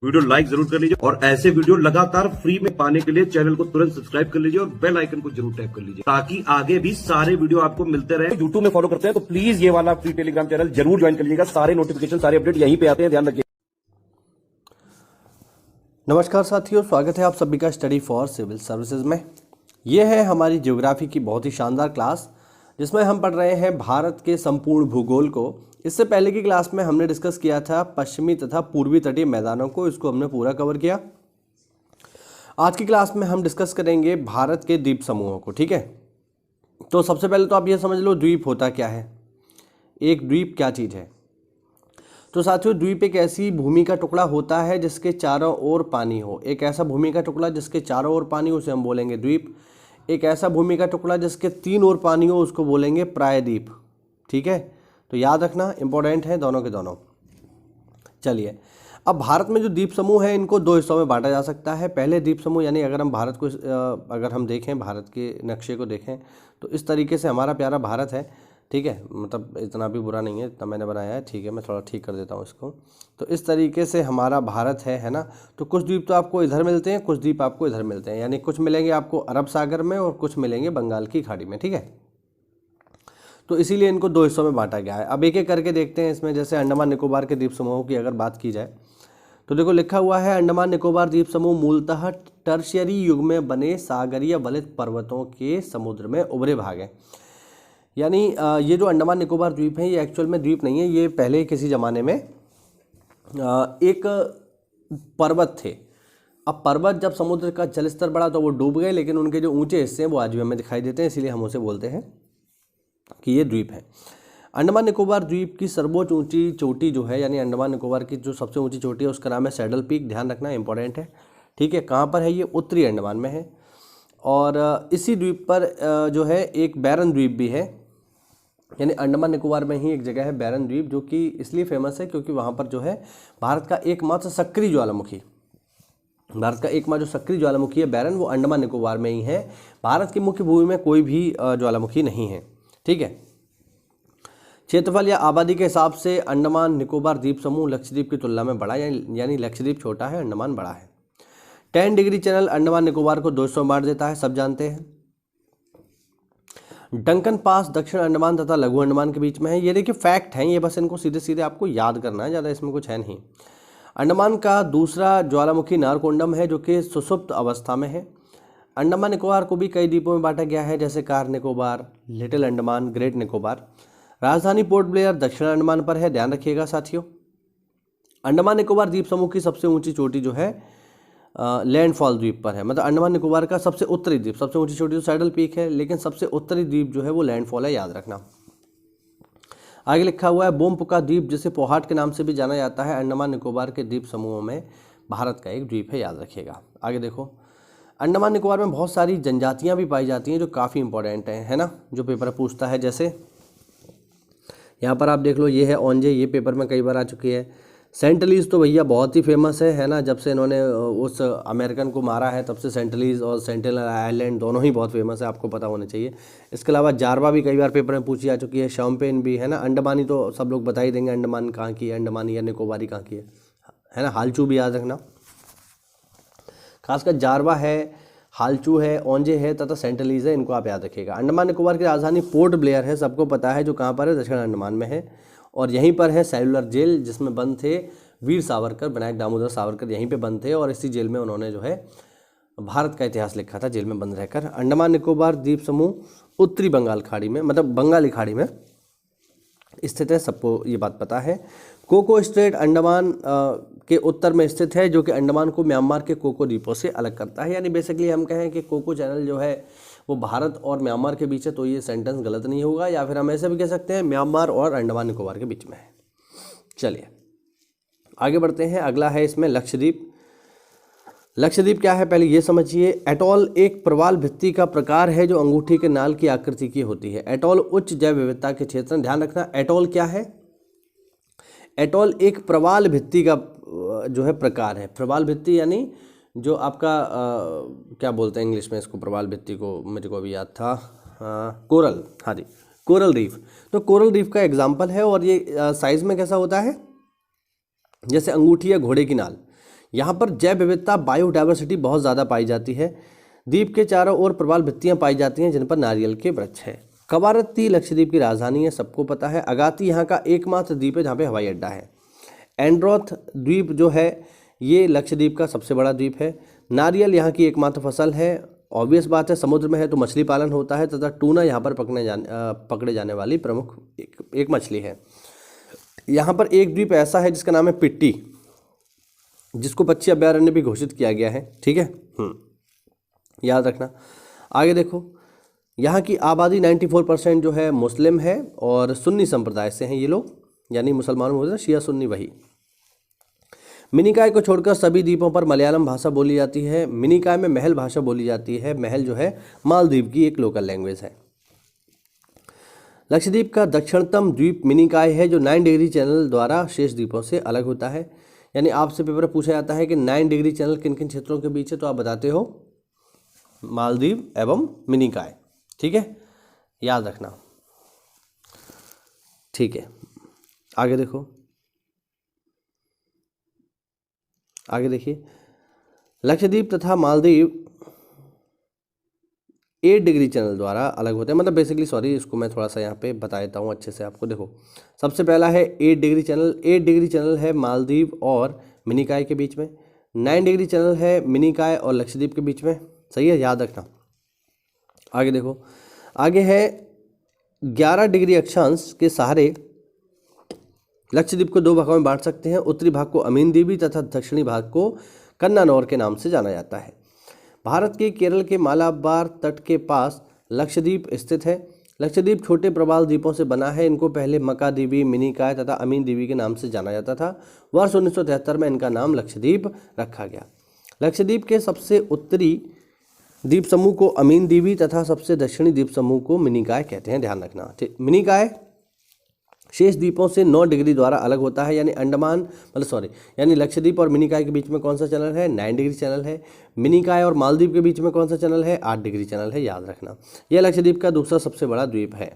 Video like जरूर कर लीजिए और ऐसे वीडियो लगातार फ्री में पाने के लिए चैनल को तुरंत सब्सक्राइब कर लीजिए और बेल आइकन को जरूर टैप कर लीजिए ताकि आगे भी सारे वीडियो आपको मिलते रहे। यूट्यूब में फॉलो करते हैं तो प्लीज ये वाला फ्री टेलीग्राम चैनल जरूर ज्वाइन कर लीजिएगा। सारे नोटिफिकेशन सारे अपडेट यहीं पे आते हैं, ध्यान रखिए। नमस्कार साथियों, स्वागत है आप सभी का स्टडी फॉर सिविल सर्विसेज में। ये है हमारी ज्योग्राफी की बहुत ही शानदार क्लास जिसमें हम पढ़ रहे हैं भारत के संपूर्ण भूगोल को। इससे पहले की क्लास में हमने डिस्कस किया था पश्चिमी तथा पूर्वी तटीय मैदानों को, इसको हमने पूरा कवर किया। आज की क्लास में हम डिस्कस करेंगे भारत के द्वीप समूहों को। ठीक है, तो सबसे पहले तो आप ये समझ लो द्वीप होता क्या है, एक द्वीप क्या चीज़ है। तो साथियों, द्वीप एक ऐसी भूमि का टुकड़ा होता है जिसके चारों ओर पानी हो। एक ऐसा भूमि का टुकड़ा जिसके चारों ओर पानी हो उसे हम बोलेंगे द्वीप। एक ऐसा भूमि का टुकड़ा जिसके तीन ओर पानी हो उसको बोलेंगे प्रायद्वीप। ठीक है, तो याद रखना, इंपॉर्टेंट है दोनों के दोनों। चलिए, अब भारत में जो द्वीप समूह है इनको दो हिस्सों में बांटा जा सकता है। पहले द्वीप समूह यानी अगर हम भारत को अगर हम देखें, भारत के नक्शे को देखें तो इस तरीके से हमारा प्यारा भारत है। ठीक है, मतलब इतना भी बुरा नहीं है, इतना मैंने बनाया है। ठीक है, मैं थोड़ा ठीक कर देता हूँ इसको। तो इस तरीके से हमारा भारत है ना। तो कुछ द्वीप तो आपको इधर मिलते हैं, कुछ द्वीप आपको इधर मिलते हैं, यानी कुछ मिलेंगे आपको अरब सागर में और कुछ मिलेंगे बंगाल की खाड़ी में। ठीक है, तो इसीलिए इनको दो हिस्सों में बांटा गया है। अब एक एक करके देखते हैं इसमें। जैसे अंडमान निकोबार के द्वीप समूहों की अगर बात की जाए तो देखो लिखा हुआ है अंडमान निकोबार द्वीप समूह मूलतः टर्शियरी युग में बने सागरीय वलित पर्वतों के समुद्र में उभरे भाग हैं। यानी ये जो अंडमान निकोबार द्वीप है ये एक्चुअल में द्वीप नहीं है, ये पहले किसी ज़माने में एक पर्वत थे। अब पर्वत जब समुद्र का जलस्तर बढ़ा तो वो डूब गए, लेकिन उनके जो ऊंचे हिस्से हैं वो आज भी हमें दिखाई देते हैं, इसीलिए हम उसे बोलते हैं कि ये द्वीप है। अंडमान निकोबार द्वीप की सर्वोच्च ऊंची चोटी जो है, यानी अंडमान निकोबार की जो सबसे ऊंची चोटी है उसका नाम है सैडल पीक। ध्यान रखना, इंपॉर्टेंट है। ठीक है, कहाँ पर है ये? उत्तरी अंडमान में है। और इसी द्वीप पर जो है एक बैरन द्वीप भी है, यानी अंडमान निकोबार में ही एक जगह है बैरन द्वीप, जो कि इसलिए फेमस है क्योंकि वहाँ पर जो है भारत का एकमात्र सक्रिय ज्वालामुखी, भारत का एकमात्र जो सक्रिय ज्वालामुखी है बैरन, वो अंडमान निकोबार में ही है। भारत की मुख्य भूमि में कोई भी ज्वालामुखी नहीं है। ठीक है, क्षेत्रफल या आबादी के हिसाब से अंडमान निकोबार द्वीप समूह लक्षद्वीप की तुलना में बड़ा, यानी लक्षद्वीप छोटा है, अंडमान बड़ा है। 10 डिग्री चैनल अंडमान निकोबार को 200 बांट देता है, सब जानते हैं। डंकन पास दक्षिण अंडमान तथा लघु अंडमान के बीच में है। ये देखिए फैक्ट हैं, ये बस इनको सीधे सीधे आपको याद करना है, ज़्यादा इसमें कुछ है नहीं। अंडमान का दूसरा ज्वालामुखी नारकोंडम है जो कि सुषुप्त अवस्था में है। अंडमान निकोबार को भी कई द्वीपों में बांटा गया है, जैसे car Nicobar, little Andaman, great Nicobar. राजधानी पोर्ट ब्लेयर दक्षिण अंडमान पर है, ध्यान रखिएगा साथियों। अंडमान निकोबार द्वीप समूह की सबसे ऊंची चोटी जो है लैंडफॉल द्वीप पर है। मतलब अंडमान निकोबार का सबसे उत्तरी द्वीप, सबसे ऊंची चोटी तो सैडल पीक है, लेकिन सबसे उत्तरी द्वीप जो है वो लैंडफॉल है, याद रखना। आगे लिखा हुआ है बोमपुका द्वीप, जिसे पोहाट के नाम से भी जाना जाता है, अंडमान निकोबार के द्वीप समूहों में भारत का एक द्वीप है, याद रखिएगा। आगे देखो, अंडमान निकोबार में बहुत सारी जनजातियां भी पाई जाती हैं जो काफ़ी इंपॉर्टेंट हैं, है ना, जो पेपर पूछता है। जैसे यहाँ पर आप देख लो, ये है ओंजे, ये पेपर में कई बार आ चुकी है। सेंटलीज तो भैया बहुत ही फेमस है ना, जब से इन्होंने उस अमेरिकन को मारा है तब से सेंटलीज और सेंटिनल आइलैंड दोनों ही बहुत फेमस है, आपको पता होना चाहिए। इसके अलावा जारवा भी कई बार पेपर में पूछी जा चुकी है, शॉम्पेन भी है ना। अंडमानी तो सब लोग बता ही देंगे, अंडमान कहाँ की है, अंडमानी या निकोबारी कहाँ की है ना। हालचू भी याद रखना, खासकर जारवा है, हालचू है, ओंजे है तथा सेंटलीज है, इनको आप याद रखिएगा। अंडमान निकोबार की राजधानी पोर्ट ब्लेयर है, सबको पता है, जो कहाँ पर है? दक्षिण अंडमान में है। और यहीं पर है सेलुलर जेल, जिसमें बंद थे वीर सावरकर, विनायक दामोदर सावरकर यहीं पे बंद थे, और इसी जेल में उन्होंने जो है भारत का इतिहास लिखा था, जेल में बंद रहकर। अंडमान निकोबार द्वीप समूह उत्तरी बंगाल खाड़ी में, मतलब बंगाली खाड़ी में स्थित है, सबको ये बात पता है। कोको स्ट्रेट अंडमान के उत्तर में स्थित है, जो कि अंडमान को म्यांमार के कोको द्वीपों से अलग करता है। यानी बेसिकली हम कहें कि कोको चैनल जो है वो भारत और म्यांमार के बीच है, तो ये सेंटेंस गलत नहीं होगा, या फिर हम ऐसे भी कह सकते हैं म्यांमार और अंडमान निकोबार के बीच में है। चलिए आगे बढ़ते हैं। अगला है इसमें लक्षद्वीप। लक्षद्वीप क्या है पहले ये समझिए। एटॉल एक प्रवाल भित्ति का प्रकार है जो अंगूठी के नाल की आकृति की होती है। एटॉल उच्च जैव विविधता के क्षेत्र में, ध्यान रखना, एटॉल क्या है? एटॉल एक प्रवाल भित्ति का जो है प्रकार है। प्रवाल भित्ति यानी जो आपका क्या बोलते हैं इंग्लिश में इसको, प्रवाल भित्ति को, मेरे को अभी याद था, कोरल, हाँ जी, कोरल रीफ। तो कोरल रीफ का एग्जाम्पल है, और ये साइज में कैसा होता है? जैसे अंगूठी या घोड़े की नाल, यहाँ पर जैव विविधता बायोडायवर्सिटी बहुत ज़्यादा पाई जाती है। द्वीप के चारों ओर प्रवाल भित्तियाँ पाई जाती हैं जिन पर नारियल के वृक्ष है। कवारत्ती लक्षद्वीप की राजधानी है, सबको पता है। अगाती यहाँ का एकमात्र द्वीप है जहाँ पे हवाई अड्डा है। एंड्रोथ द्वीप जो है ये लक्षद्वीप का सबसे बड़ा द्वीप है। नारियल यहाँ की एकमात्र फसल है। ऑब्वियस बात है, समुद्र में है तो मछली पालन होता है तथा टूना यहाँ पर पकड़े जाने वाली प्रमुख एक मछली है। यहाँ पर एक द्वीप ऐसा है जिसका नाम है पिट्टी, जिसको पक्षी अभयारण्य भी घोषित किया गया है। ठीक है, याद रखना। आगे देखो, यहाँ की आबादी 94% जो है मुस्लिम है और सुन्नी संप्रदाय से हैं ये लोग, यानी मुसलमानों में शिया सुन्नी वही। मिनिकॉय को छोड़कर सभी द्वीपों पर मलयालम भाषा बोली जाती है। मिनिकॉय में महल भाषा बोली जाती है। महल जो है मालदीव की एक लोकल लैंग्वेज है। लक्षद्वीप का दक्षिणतम द्वीप मिनिकॉय है जो 9 डिग्री चैनल द्वारा शेष द्वीपों से अलग होता है। यानी आपसे पेपर में पूछा जाता है कि 9 डिग्री चैनल किन किन क्षेत्रों के बीच है, तो आप बताते हो मालदीव एवं मिनिकॉय। ठीक है, याद रखना। ठीक है, आगे देखो, आगे देखिए, लक्षद्वीप तथा मालदीव 8 डिग्री चैनल द्वारा अलग होते हैं। मतलब बेसिकली सॉरी, इसको मैं थोड़ा सा यहाँ पे बता देता हूँ अच्छे से आपको। देखो, सबसे पहला है 8 डिग्री चैनल। 8 डिग्री चैनल है मालदीव और मिनिकॉय के बीच में। 9 डिग्री चैनल है मिनिकॉय और लक्षद्वीप के बीच में। सही है, याद रखना। आगे देखो, आगे है 11 डिग्री अक्षांश के सहारे लक्षद्वीप को 2 भागों में बांट सकते हैं। उत्तरी भाग को अमीन द्वीपी तथा दक्षिणी भाग को कन्नानौर के नाम से जाना जाता है। भारत के केरल के मालाबार तट के पास लक्षद्वीप स्थित है। लक्षद्वीप छोटे प्रवाल द्वीपों से बना है। इनको पहले मक्का द्वीपी, मिनिकॉय तथा अमीन द्वीपी के नाम से जाना जाता था। वर्ष 1973 में इनका नाम लक्षद्वीप रखा गया। लक्षद्वीप के सबसे उत्तरी द्वीप समूह को अमीन द्वीपी तथा सबसे दक्षिणी द्वीप समूह को मिनिकॉय कहते हैं, ध्यान रखना। मिनिकॉय शेष द्वीपों से 9 डिग्री द्वारा अलग होता है। यानी लक्षद्वीप और मिनिकॉय के बीच में कौन सा चैनल है? 9 डिग्री चैनल है। मिनिकॉय और मालदीव के बीच में कौन सा चैनल है? 8 डिग्री चैनल है, याद रखना। यह लक्षद्वीप का दूसरा सबसे बड़ा द्वीप है।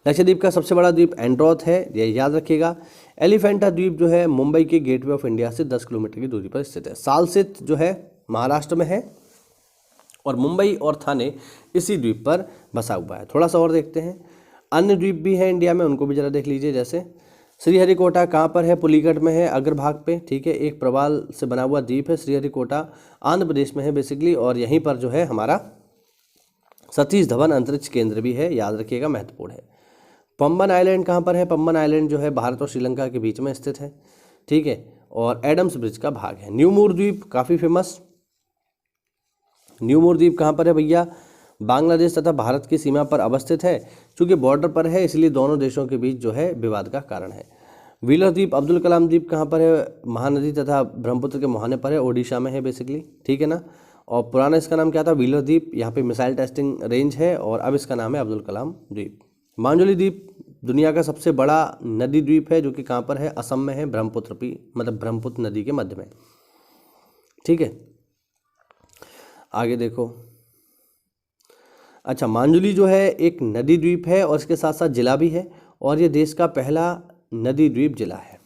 लक्षद्वीप का सबसे बड़ा द्वीप एंड्रोथ है, यह याद रखिएगा। एलिफेंटा द्वीप जो है मुंबई के गेटवे ऑफ इंडिया से 10 किलोमीटर की दूरी पर स्थित है। सालसेत जो है महाराष्ट्र में है और मुंबई और थाने इसी द्वीप पर बसा हुआ है। थोड़ा सा और देखते हैं, अन्य द्वीप भी हैं इंडिया में, उनको भी जरा देख लीजिए। जैसे श्रीहरिकोटा कहाँ पर है? पुलिकट में है, अग्रभाग पे। ठीक है, एक प्रवाल से बना हुआ द्वीप है। श्रीहरिकोटा आंध्र प्रदेश में है बेसिकली, और यहीं पर जो है हमारा सतीश धवन अंतरिक्ष केंद्र भी है, याद रखिएगा, महत्वपूर्ण है। पम्बन आइलैंड कहाँ पर है? पम्बन आइलैंड जो है भारत और श्रीलंका के बीच में स्थित है। ठीक है, और एडम्स ब्रिज का भाग है। न्यूमोर द्वीप काफ़ी फेमस। न्यूमोर द्वीप कहाँ पर है भैया? बांग्लादेश तथा भारत की सीमा पर अवस्थित है। चूंकि बॉर्डर पर है इसलिए दोनों देशों के बीच जो है विवाद का कारण है। व्हीलर द्वीप, अब्दुल कलाम द्वीप कहाँ पर है? महानदी तथा ब्रह्मपुत्र के मुहाने पर है, ओडिशा में है बेसिकली। ठीक है ना। और पुराना इसका नाम क्या था? व्हीलर द्वीप। यहाँ पे मिसाइल टेस्टिंग रेंज है और अब इसका नाम है अब्दुल कलाम द्वीप। मांजुली द्वीप दुनिया का सबसे बड़ा नदी द्वीप है, जो कि कहाँ पर है? असम में है, ब्रह्मपुत्र नदी के मध्य में। ठीक है, आगे देखो। अच्छा, मांजुली जो है एक नदी द्वीप है और इसके साथ साथ जिला भी है, और ये देश का पहला नदी द्वीप जिला है।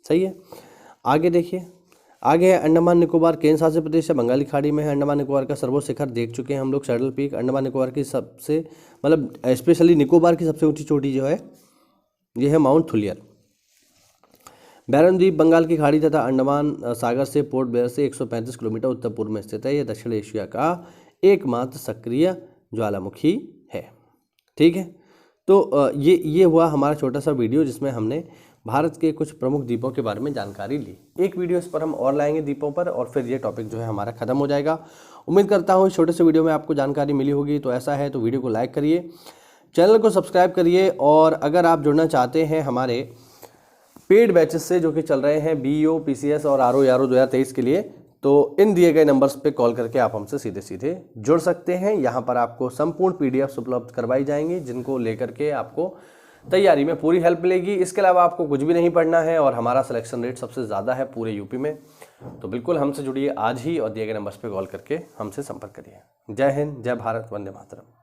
सही है। आगे देखिए, आगे है अंडमान निकोबार केंद्र शासित प्रदेश है, बंगाली खाड़ी में है। अंडमान निकोबार का सर्वोच्च शिखर देख चुके हैं हम लोग, सैडल पीक। अंडमान निकोबार की सबसे स्पेशली निकोबार की सबसे ऊंची चोटी जो है ये है माउंट थुलियर। बैरन द्वीप बंगाल की खाड़ी तथा अंडमान सागर से पोर्ट ब्लेयर से 135 किलोमीटर उत्तर पूर्व में स्थित है। यह दक्षिण एशिया का एकमात्र सक्रिय ज्वालामुखी है। ठीक है, तो ये हुआ हमारा छोटा सा वीडियो जिसमें हमने भारत के कुछ प्रमुख द्वीपों के बारे में जानकारी ली। एक वीडियो इस पर हम और लाएंगे द्वीपों पर, और फिर ये टॉपिक जो है हमारा खत्म हो जाएगा। उम्मीद करता हूँ इस छोटे से वीडियो में आपको जानकारी मिली होगी। तो ऐसा है तो वीडियो को लाइक करिए, चैनल को सब्सक्राइब करिए, और अगर आप जुड़ना चाहते हैं हमारे पेड बैचेस से जो कि चल रहे हैं BEO, PCS और RO 2023 के लिए, तो इन दिए गए नंबर्स पे कॉल करके आप हमसे सीधे सीधे जुड़ सकते हैं। यहाँ पर आपको संपूर्ण PDFs उपलब्ध करवाई जाएंगी, जिनको लेकर के आपको तैयारी में पूरी हेल्प मिलेगी। इसके अलावा आपको कुछ भी नहीं पढ़ना है, और हमारा सिलेक्शन रेट सबसे ज़्यादा है पूरे यूपी में। तो बिल्कुल हमसे जुड़िए आज ही, और दिए गए नंबर्स पे कॉल करके हमसे संपर्क करिए। जय हिंद, जय भारत, वंदे मातरम।